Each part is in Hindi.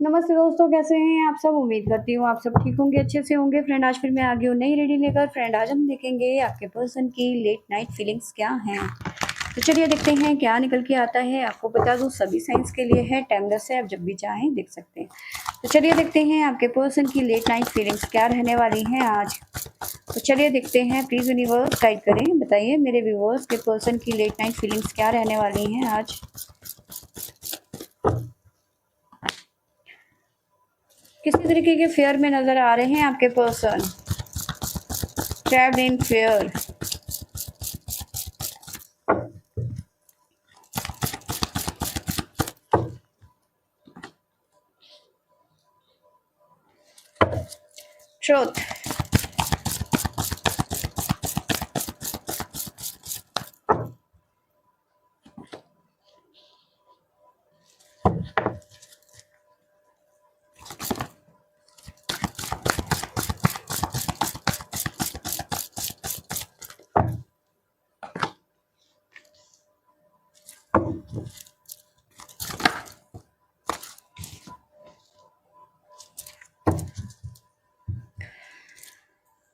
नमस्ते दोस्तों, कैसे हैं आप सब। उम्मीद करती हूँ आप सब ठीक होंगे, अच्छे से होंगे। फ्रेंड आज फिर मैं आ गई हूँ नई रेडी लेकर। फ्रेंड आज हम देखेंगे आपके पर्सन की लेट नाइट फीलिंग्स क्या हैं। तो चलिए देखते हैं क्या निकल के आता है। आपको बता दूँ सभी साइंस के लिए है, टाइमलेस है, आप जब भी चाहें देख सकते हैं। तो चलिए देखते हैं आपके पर्सन की लेट नाइट फीलिंग्स क्या रहने वाली हैं आज। तो चलिए देखते हैं, प्लीज़ यूनिवर्स गाइड करें, बताइए मेरे व्यूअर्स के पर्सन की लेट नाइट फीलिंग्स क्या रहने वाली हैं आज। किसी तरीके के फेयर में नज़र आ रहे हैं आपके person, trapped in fair. Truth,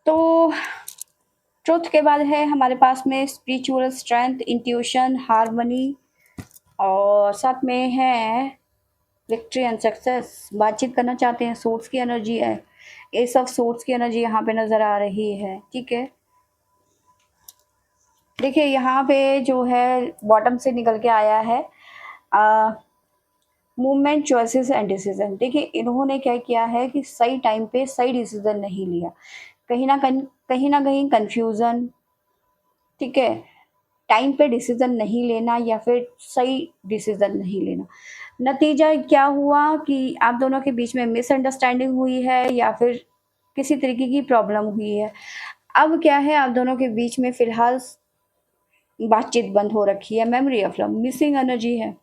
तो ट्रुथ के बाद है हमारे पास में स्पिरिचुअल स्ट्रेंथ, इंट्यूशन, हार्मनी, और साथ में है विक्ट्री एंड सक्सेस। बातचीत करना चाहते हैं, सोर्स की एनर्जी है, ये सब सोर्स की एनर्जी यहाँ पे नज़र आ रही है। ठीक है, देखिए यहाँ पे जो है बॉटम से निकल के आया है मूवमेंट, चॉइसेस एंड डिसीजन। देखिए इन्होंने क्या किया है कि सही टाइम पे सही डिसीजन नहीं लिया, कहीं ना कहीं कंफ्यूजन। ठीक है, टाइम पे डिसीजन नहीं लेना या फिर सही डिसीजन नहीं लेना। नतीजा क्या हुआ कि आप दोनों के बीच में मिसअंडरस्टैंडिंग हुई है या फिर किसी तरीके की प्रॉब्लम हुई है। अब क्या है, आप दोनों के बीच में फिलहाल बातचीत बंद हो रखी है। Memory of love, missing energy है।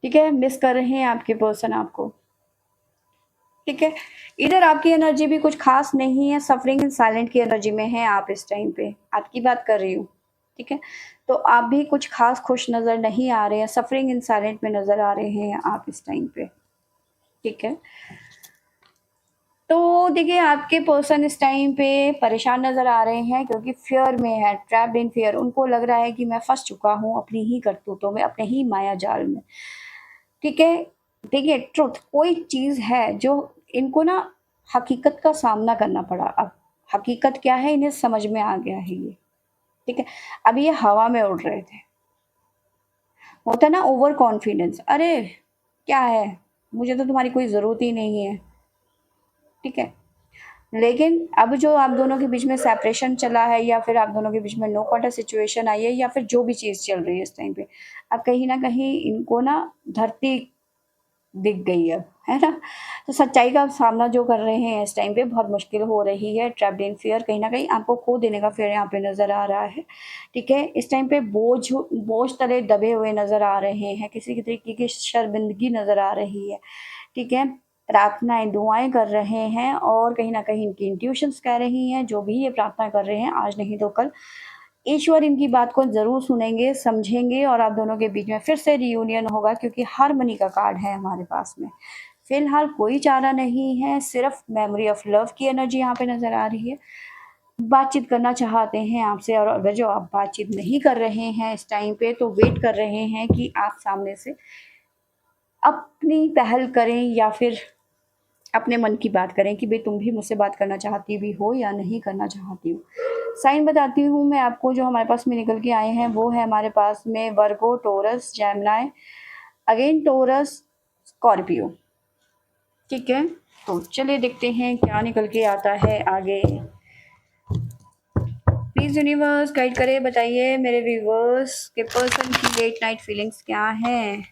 ठीक है, मिस कर रहे हैं आपके पर्सन आपको। ठीक है, इधर आपकी एनर्जी भी कुछ खास नहीं है, सफरिंग इन साइलेंट की एनर्जी में है आप इस टाइम पे, आपकी बात कर रही हूँ। ठीक है, तो आप भी कुछ खास खुश नज़र नहीं आ रहे हैं, सफरिंग इन साइलेंट में नज़र आ रहे हैं आप इस टाइम पे। ठीक है, तो देखिए आपके पर्सन इस टाइम पे परेशान नज़र आ रहे हैं क्योंकि फियर में है, ट्रैप्ड इन फियर। उनको लग रहा है कि मैं फंस चुका हूँ अपनी ही करतूतों में, अपने ही माया जाल में। ठीक है, देखिए ट्रुथ कोई चीज़ है जो इनको ना हकीकत का सामना करना पड़ा। अब हकीकत क्या है इन्हें समझ में आ गया है ये। ठीक है, अब ये हवा में उड़ रहे थे, होता है ना ओवर कॉन्फिडेंस, अरे क्या है, मुझे तो तुम्हारी कोई ज़रूरत ही नहीं है। ठीक है, लेकिन अब जो आप दोनों के बीच में सेपरेशन चला है या फिर आप दोनों के बीच में नो क्वार्टर सिचुएशन आई है या फिर जो भी चीज़ चल रही है इस टाइम पे, अब कहीं ना कहीं इनको ना धरती दिख गई अब, है ना। तो सच्चाई का सामना जो कर रहे हैं इस टाइम पे बहुत मुश्किल हो रही है। ट्रैप्ड इन फियर, कहीं ना कहीं आपको खो देने का फिर यहाँ पे नज़र आ रहा है। ठीक है, इस टाइम पे बोझ बोझ तले दबे हुए नज़र आ रहे हैं, किसी की तरीके की शर्मिंदगी नज़र आ रही है। ठीक है, प्रार्थनाएं दुआएं कर रहे हैं और कहीं ना कहीं इनकी इंट्यूशंस कह रही हैं जो भी ये प्रार्थना कर रहे हैं, आज नहीं तो कल ईश्वर इनकी बात को ज़रूर सुनेंगे, समझेंगे और आप दोनों के बीच में फिर से रियूनियन होगा क्योंकि हार्मनी का कार्ड है हमारे पास में। फिलहाल कोई चारा नहीं है, सिर्फ मेमोरी ऑफ लव की एनर्जी यहाँ पे नज़र आ रही है। बातचीत करना चाहते हैं आपसे, और अगर जो आप बातचीत नहीं कर रहे हैं इस टाइम पे तो वेट कर रहे हैं कि आप सामने से अपनी पहल करें या फिर अपने मन की बात करें कि भाई तुम भी मुझसे बात करना चाहती भी हो या नहीं करना चाहती हो। साइन बताती हूँ मैं आपको, जो हमारे पास में निकल के आए हैं वो है हमारे पास में Virgo, Taurus, Gemini, again Taurus, Scorpio. ठीक है, तो चलिए देखते हैं क्या निकल के आता है आगे। प्लीज़ यूनिवर्स गाइड करे, बताइए मेरे व्यूवर्स के पर्सन की लेट नाइट फीलिंग्स क्या हैं।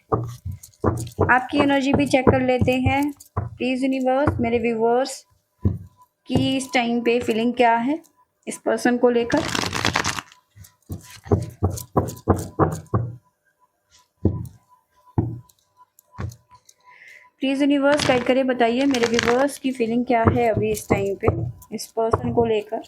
आपकी एनर्जी भी चेक कर लेते हैं। प्लीज़ यूनिवर्स मेरे व्यूवर्स की इस टाइम पे फीलिंग क्या है इस पर्सन को लेकर। प्लीज़ यूनिवर्स गाइड करें, बताइए मेरे व्यूवर्स की फीलिंग क्या है अभी इस टाइम पे इस पर्सन को लेकर।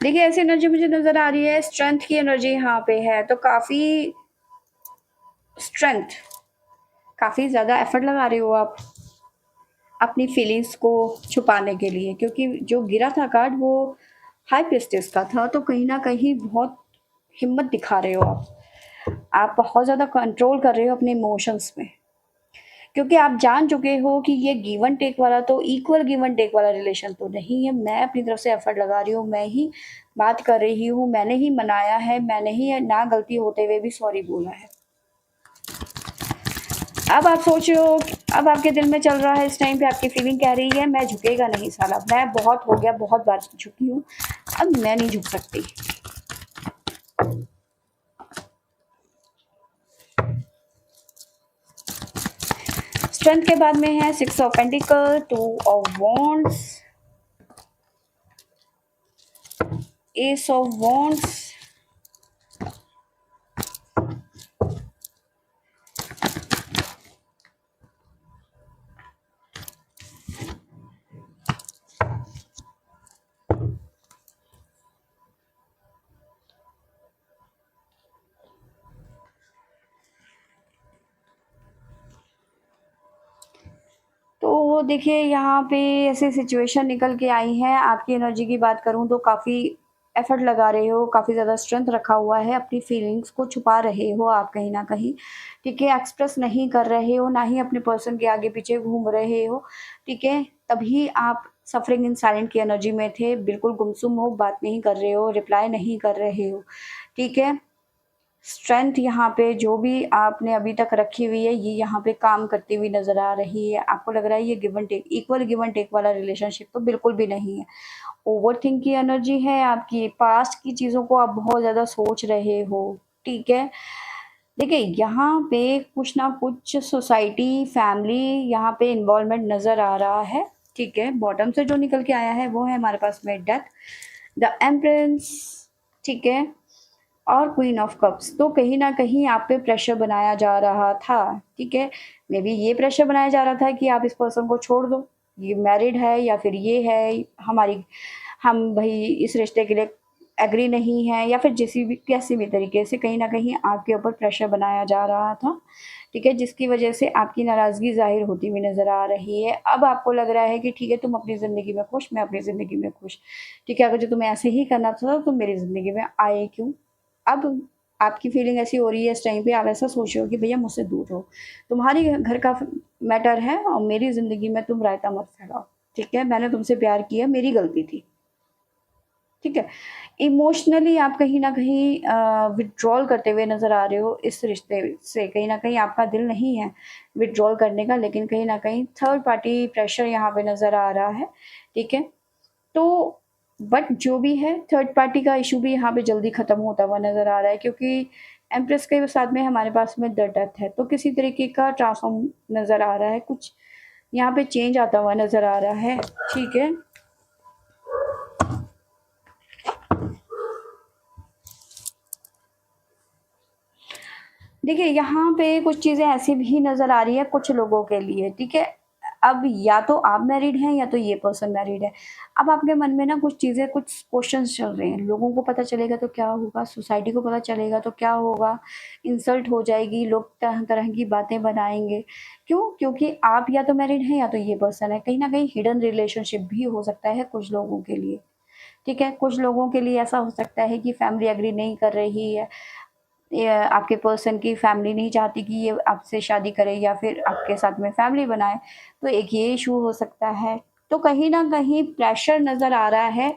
देखिए ऐसी एनर्जी मुझे नज़र आ रही है, स्ट्रेंथ की एनर्जी यहाँ पे है, तो काफ़ी स्ट्रेंथ, काफ़ी ज़्यादा एफर्ट लगा रहे हो आप अपनी फीलिंग्स को छुपाने के लिए, क्योंकि जो गिरा था कार्ड वो हाई प्रीस्टेस का था, तो कहीं न कहीं बहुत हिम्मत दिखा रहे हो आप बहुत ज़्यादा कंट्रोल कर रहे हो अपने इमोशंस में, क्योंकि आप जान चुके हो कि ये गिव एंड टेक वाला तो इक्वल गिव एंड टेक वाला रिलेशन तो नहीं है। मैं अपनी तरफ से एफर्ट लगा रही हूँ, मैं ही बात कर रही हूँ, मैंने ही मनाया है, मैंने ही ना गलती होते हुए भी सॉरी बोला है। अब आप सोच रहे हो, अब आपके दिल में चल रहा है इस टाइम पे, आपकी फीलिंग कह रही है मैं झुकेगा नहीं साला, मैं बहुत हो गया, बहुत बार झुकी हूँ, अब मैं नहीं झुक सकती। स्ट्रेंथ के बाद में है 6 of pentacle, 2 of wands, S of wands, तो देखिए यहाँ पे ऐसी सिचुएशन निकल के आई है, आपकी एनर्जी की बात करूँ तो काफ़ी एफर्ट लगा रहे हो, काफ़ी ज़्यादा स्ट्रेंथ रखा हुआ है, अपनी फीलिंग्स को छुपा रहे हो आप कहीं न कहीं, ठीक है? एक्सप्रेस नहीं कर रहे हो, ना ही अपने पर्सन के आगे-पीछे घूम रहे हो, ठीक है? तभी आप सफरिंग इन साइलेंट की एनर्जी में थे, बिल्कुल गुमसुम हो, बात नहीं कर रहे हो, रिप्लाई नहीं कर रहे हो, ठीक है? स्ट्रेंथ यहाँ पे जो भी आपने अभी तक रखी हुई है, ये यहाँ पे काम करती हुई नज़र आ रही है। आपको लग रहा है ये give and take, equal give and take वाला रिलेशनशिप तो बिल्कुल भी नहीं है। ओवरथिंक की एनर्जी है आपकी, पास्ट की चीज़ों को आप बहुत ज़्यादा सोच रहे हो, ठीक है? देखिए यहाँ पे कुछ ना कुछ सोसाइटी, फैमिली यहाँ पे इन्वॉल्वमेंट नज़र आ रहा है, ठीक है? बॉटम से जो निकल के आया है वो है हमारे पास में डेथ, द एम्प्रेंस, ठीक है? और क्वीन ऑफ कप्स, तो कहीं न कहीं आप पे प्रेशर बनाया जा रहा था, ठीक है? मेबी ये प्रेशर बनाया जा रहा था कि आप इस पर्सन को छोड़ दो, ये मैरिड है या फिर ये है, हमारी हम भई इस रिश्ते के लिए एग्री नहीं हैं, या फिर जिसी भी कैसी भी तरीके से कहीं न कहीं आपके ऊपर प्रेशर बनाया जा रहा था, ठीक है? जिसकी वजह से आपकी नाराज़गी ज़ाहिर होती हुई नज़र आ रही है। अब आपको लग रहा है कि ठीक है, तुम अपनी ज़िंदगी में खुश, मैं अपनी ज़िंदगी में खुश, ठीक है? अगर जो तुम्हें ऐसे ही करना था तो तुम मेरी ज़िंदगी में आए क्यों? अब आपकी फीलिंग ऐसी हो रही है इस टाइम पे, आप ऐसा सोच रहे हो कि भैया मुझसे दूर रहो, तुम्हारी घर का मैटर है और मेरी ज़िंदगी में तुम रायता मत फैलाओ, ठीक है? मैंने तुमसे प्यार किया, मेरी गलती थी, ठीक है? इमोशनली आप कहीं न कहीं विथड्रॉल करते हुए नज़र आ रहे हो इस रिश्ते से, कहीं न कहीं आपका दिल नहीं है विथड्रॉल करने का, लेकिन कहीं न कहीं थर्ड पार्टी प्रेशर यहाँ पे नज़र आ रहा है, ठीक है? तो बट जो भी है, थर्ड पार्टी का इशू भी यहाँ पे जल्दी ख़त्म होता हुआ नज़र आ रहा है, क्योंकि एम्प्रेस के साथ में हमारे पास में द डेथ है, तो किसी तरीके का ट्रांसफ़ॉर्म नज़र आ रहा है, कुछ यहाँ पे चेंज आता हुआ नज़र आ रहा है, ठीक है? देखिए, यहाँ पे कुछ चीज़ें ऐसी भी नज़र आ रही है कुछ लोगों के लिए, ठीक है? अब या तो आप मैरिड हैं या तो ये पर्सन मैरिड है। अब आपके मन में ना कुछ चीज़ें, कुछ क्वेश्चन्स चल रहे हैं, लोगों को पता चलेगा तो क्या होगा? सोसाइटी को पता चलेगा तो क्या होगा? इंसल्ट हो जाएगी, लोग तरह-तरह की बातें बनाएँगे। क्यों? क्योंकि आप या तो मैरिड हैं या तो ये पर्सन है। कहीं न कहीं हिडन रिलेशनशिप भी हो सकता है कुछ लोगों के लिए, ठीक है? कुछ लोगों के लिए ऐसा हो सकता है कि फैमिली एग्री नहीं कर रही है, या आपके पर्सन की फैमिली नहीं चाहती कि ये आपसे शादी करे या फिर आपके साथ में फैमिली बनाए, तो एक ये इशू हो सकता है। तो कहीं न कहीं प्रेशर नज़र आ रहा है,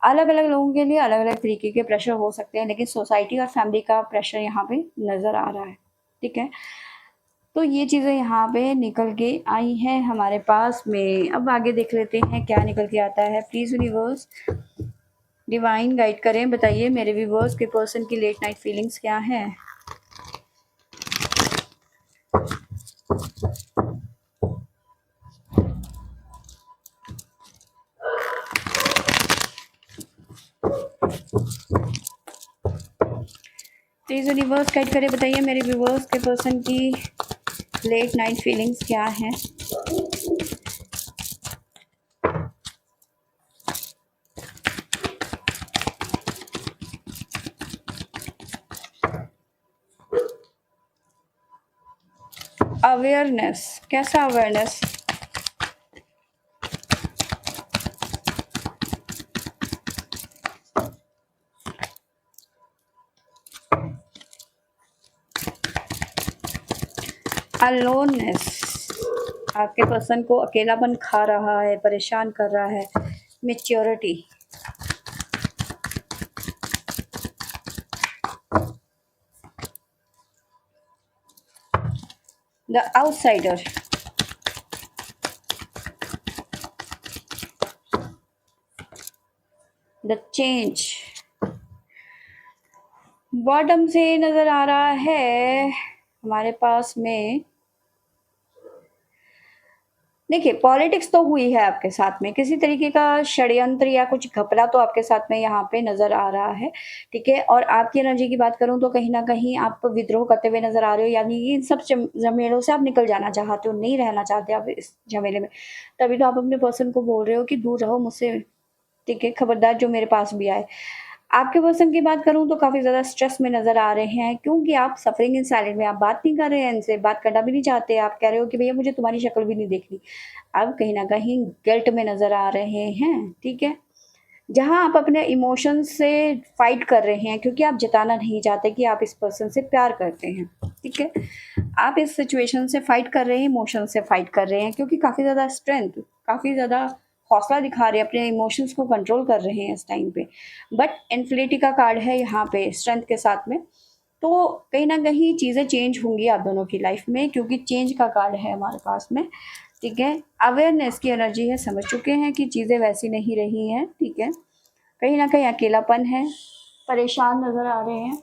अलग-अलग लोगों के लिए अलग-अलग तरीके के प्रेशर हो सकते हैं, लेकिन सोसाइटी और फैमिली का प्रेशर यहाँ पे नज़र आ रहा है, ठीक है? तो ये चीज़ें यहाँ पे निकल के आई हैं हमारे पास में। अब आगे देख लेते हैं क्या निकल के आता है। प्लीज़ यूनिवर्स डिवाइन गाइड करें, बताइए मेरे व्यूअर्स के पर्सन की लेट नाइट फीलिंग्स क्या हैं? प्लीज़ यूनिवर्स गाइड करें, बताइए मेरे व्यूअर्स के पर्सन की लेट नाइट फीलिंग्स क्या हैं? अवेयरनेस, कैसा अवेयरनेस? अलोननेस, आपके पर्सन को अकेलापन खा रहा है, परेशान कर रहा है। Maturity, the outsider, the change. Bottom से नजर आ रहा है हमारे पास में, देखिए पॉलिटिक्स तो हुई है आपके साथ में, किसी तरीके का षड्यंत्र या कुछ घपला तो आपके साथ में यहाँ पे नजर आ रहा है, ठीक है। और आपकी एनर्जी की बात करूँ तो कहीं ना कहीं आप विद्रोह करते हुए नजर आ रहे हो, यानी कि इन सब झमेलों से आप निकल जाना चाहते हो, नहीं रहना चाहते आप इस झमेले में। तभी तो आप अपने पर्सन को बोल रहे हो कि दूर रहो मुझसे, ठीक है, खबरदार जो मेरे पास भी आए। आपके पर्सन की बात करूँ तो काफ़ी ज़्यादा स्ट्रेस में नज़र आ रहे हैं, क्योंकि आप सफरिंग इन साइलेंट में, आप बात नहीं कर रहे हैं इनसे, बात करना भी नहीं चाहते। आप कह रहे हो कि भैया मुझे तुम्हारी शक्ल भी नहीं देखनी। आप कहीं न कहीं गिल्ट में नज़र आ रहे हैं, ठीक है? जहाँ आप अपने इमोशंस से फाइट कर रहे हैं, क्योंकि आप जताना नहीं चाहते कि आप इस पर्सन से प्यार करते हैं, ठीक है? आप इस सिचुएशन से फाइट कर रहे हैं, इमोशन से फाइट कर रहे हैं, क्योंकि काफ़ी ज़्यादा स्ट्रेंथ, काफ़ी ज़्यादा हौसला दिखा रहे हैं, अपने इमोशंस को कंट्रोल कर रहे हैं इस टाइम पे। बट इन्फिनिटी का कार्ड है यहाँ पे स्ट्रेंथ के साथ में, तो कहीं न कहीं चीज़ें चेंज होंगी आप दोनों की लाइफ में, क्योंकि चेंज का कार्ड है हमारे पास में, ठीक है? अवेयरनेस की एनर्जी है, समझ चुके हैं कि चीज़ें वैसी नहीं रही हैं, ठीक है? कहीं न कहीं अकेलापन है, परेशान नज़र आ रहे हैं,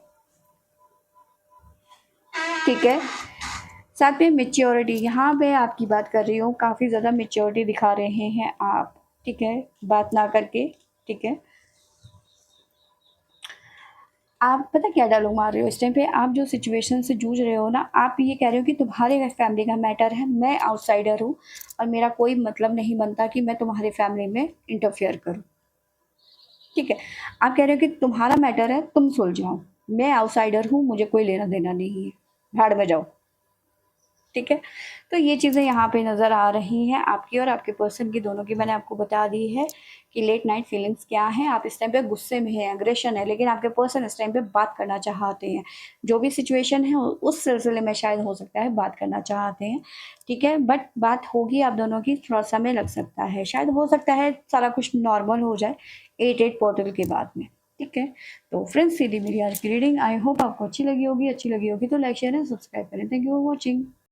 ठीक है? साथ में मैच्योरिटी, यहाँ पे आपकी बात कर रही हूँ, काफ़ी ज़्यादा मैच्योरिटी दिखा रहे हैं आप, ठीक है? बात ना करके, ठीक है? आप पता क्या डायलॉग मार रहे हो इस टाइम पे, आप जो सिचुएशन से जूझ रहे हो ना, आप ये कह रहे हो कि तुम्हारे फैमिली का मैटर है, मैं आउटसाइडर हूँ और मेरा कोई मतलब नहीं बनता कि मैं तुम्हारे फैमिली में इंटरफेयर करूँ, ठीक है? आप कह रहे हो कि तुम्हारा मैटर है, तुम सुलझाओ, मैं आउटसाइडर हूँ, मुझे कोई लेना देना नहीं है, भाड़ में जाओ, ठीक है? तो ये चीज़ें यहाँ पे नज़र आ रही हैं आपकी और आपके पर्सन की, दोनों की मैंने आपको बता दी है कि लेट नाइट फीलिंग्स क्या हैं। आप इस टाइम पे गुस्से में हैं, एग्रेशन है, लेकिन आपके पर्सन इस टाइम पे बात करना चाहते हैं। जो भी सिचुएशन है उस सिलसिले में शायद हो सकता है बात करना चाहते हैं, ठीक है? बट बात होगी आप दोनों की, थोड़ा समय लग सकता है, शायद हो सकता है सारा कुछ नॉर्मल हो जाए 8 पोर्टल के बाद में, ठीक है? तो फ्रेंड्स, ये थी मेरी आज की रीडिंग। आई होप आपको अच्छी लगी होगी, अच्छी लगी होगी तो लाइक शेयर एंड सब्सक्राइब करें। Thank you for watching.